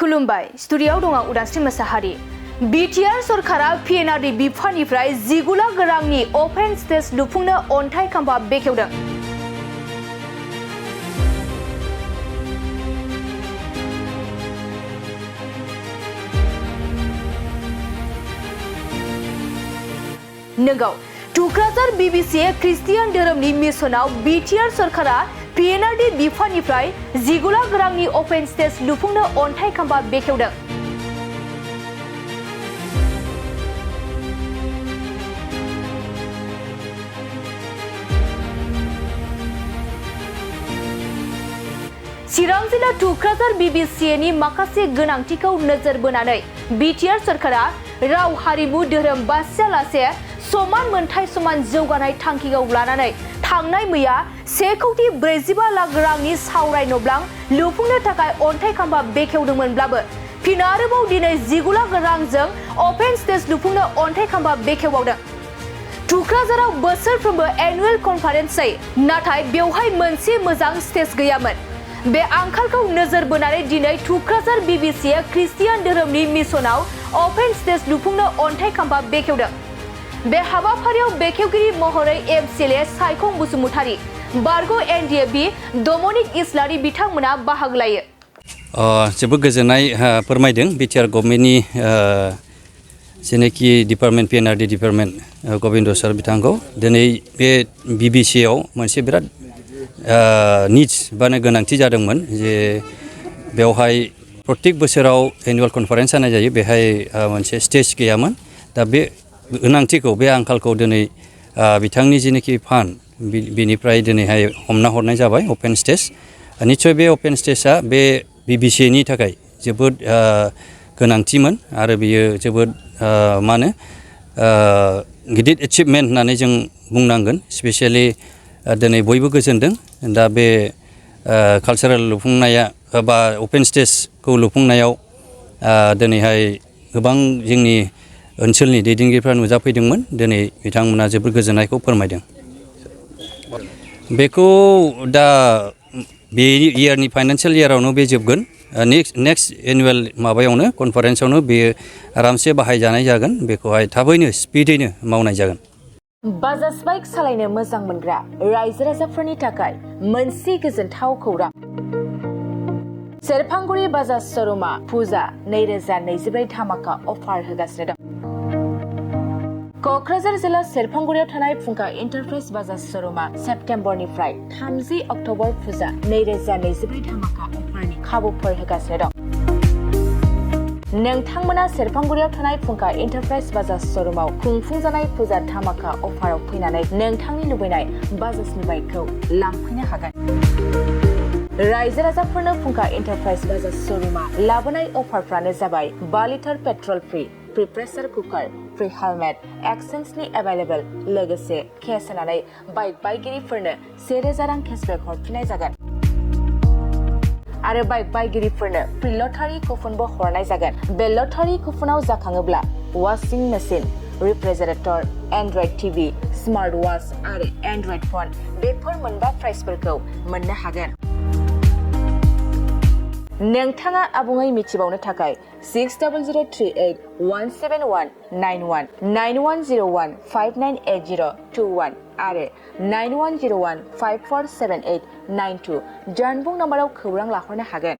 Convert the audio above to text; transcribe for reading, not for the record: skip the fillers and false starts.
खुलुमबाय स्टुडियोआव दङ उदांस्रि मोसाहारि। BTR सरकारा P&RD बिफाननिफ्राय 19 लाख रांनि अपेन स्टेज लुफुंनो अन्थाइ खाम्फा बेखेवदों। नंगौ, टुक्राझार BBC ख्रिस्टियान धोरोमनि मिशनाव BTR सरकारा P&RD बिफाननिफ्राय 19 लाख रांनि अपेन स्टेज लुफुंनो अन्थाइ खाम्फा बेखेवदों। चिरां जिल्ला टुक्राझार BBCनि माखासे गोनांथिखौ नोजोर बोनानै BTR सरकारा राव हारिमु धोरोम बासियालासे समान मोनथाय समान जौगानाय थांखिखौ लानानै थांनाय मैया 1,45 लाख रांनि सावराय नब्लां लुफुंनो थाखाय अन्थाइ खाम्फा बेखेवदोंमोनब्लाबो फिन आरोबाव दिनै 19 लाख रांजों अपेन स्टेज लुफुंनो अन्थाइ खाम्फा बेखेवबावदों। टुक्राझाराव बोसोरफ्रोमबो एनुवेल कनफारेन्स जायो, नाथाय बेवहाय मोनसे मोजां स्टेज गैयामोन। बे आंखालखौ नोजोर बोनानै दिनै टुक्राझार BBC ख्रिस्टियान धोरोमनि मिशनाव अपेन स्टेज लुफुंनो अन्थाइ खाम्फा बेखेवदों। बे हाबाफारियाव बेखेवगिरि महरै MCLA सायखं बसुमतारी, बारग' NDFB डमिनिक इस्लारि बिथांमोना बाहागो लायो। जोबोद गोजोननाय फोरमायदों BTR गभर्नमेन्टनि जेनेखि डिपार्टमेन्ट P&RD डिपार्टमेन्ट गबिन्द सार बिथांखौ दिनै बे BBCआव मोनसे बिराद निड्स बानो गोनांथि जादोंमोन जे बेवहाय प्रत्येक बोसोराव एनुवेल कनफारेन्स जानाय जायो, बेहाय मोनसे स्टेज गैयामोन। दा बे गोनांथिखौ बे आंखालखौ दिनै बिथांनि जेनेखि फान्ड बिनिफ्राय दिनैहाय हमना हरनाय जाबाय अपेन स्टेज। निस्सय बे अपेन स्टेजआ बे BBCनि थाखाय जोबोद गोनांथिमोन आरो बियो जोबोद मा होनो गिदिर एचिभमेन्ट होननानै जों बुंनांगोन। स्पेसियेलि दिनै बयबो गोजोनदों। दा बे कालचारेल लुफुंनाया बा अपेन स्टेजखौ लुफुंनायाव दिनैहाय गोबां जोंनि ओनसोलनि दैदेनगिरिफ्रा नुजाफैदोंमोन। दिनै बिथांमोना जोबोद गोजोननायखौ फोरमायदों। बेखौ दा बे इयारनि फाइनान्सियेल इयारावनो बे जोबगोन। नेक्स्ट एनुवेल माबायावनो कनफारेन्सआवनो बेयो आरामसे बाहायजानाय जागोन। बेखौहाय थाबैनो स्पिडैनो मावनाय जागोन। बाजाज बाइक सालायनो मोजां मोनग्रा रायजो राजाफोरनि थाखाय मोनसे गोजोनथाव खौरां। सेरफांगुरि बाजाज श'रुमा फुजा 2024 धामाका अफार होगासिनो दं। क'क्राझार जिल्ला सेरफांगुरियाव थानाय फुंखा एन्टारप्राइज बाजाज श'रुमा सेप्तेम्बरनिफ्राय 30 अक्ट'बर फुजा 2024 धामाका अफारनि खाबुफोर होगासिनो दं। नोंथांमोना सेरफांगुरियाव थानाय फुंखा एन्टारप्राइज बाजाज श'रुमाव खुंफुंजानाय फुजा धामाका अफाराव फैनानै नोंथांनि लुबैनाय बाजाजनि बाइकखौ लांफैनो हागोन। रायजो राजाफोरनो फुंखा एन्टारप्राइज बाजाज श'रुमा लाबोनाय अफारफ्रानो जाबाय 5 litre petrol free, pressure cooker, free helmet, एक्सचेन्जनि एभेलेबल, लोगोसे केस होनानै बाइक बायगिरिफोरनो 1,000 रां केसबेक हरफिननाय जागोन। आरो बाइक बायगिरिफोरनो फ्रि लटारि कुपनबो हरनाय जागोन। बे लटारि कुपनाव जाखाङोब्ला washing machine, refrigerator, Android TV, smart watch आरो एन्ड्रइड फन बेफोर मोनबा प्राइजफोरखौ मोननो हागोन। नोंथाङा आबुङै मिथिबावनो थाखाय 6003817191 9101598021 आरो 9101547892 जानबुं नम्बराव खौरां लाहरनो हागोन।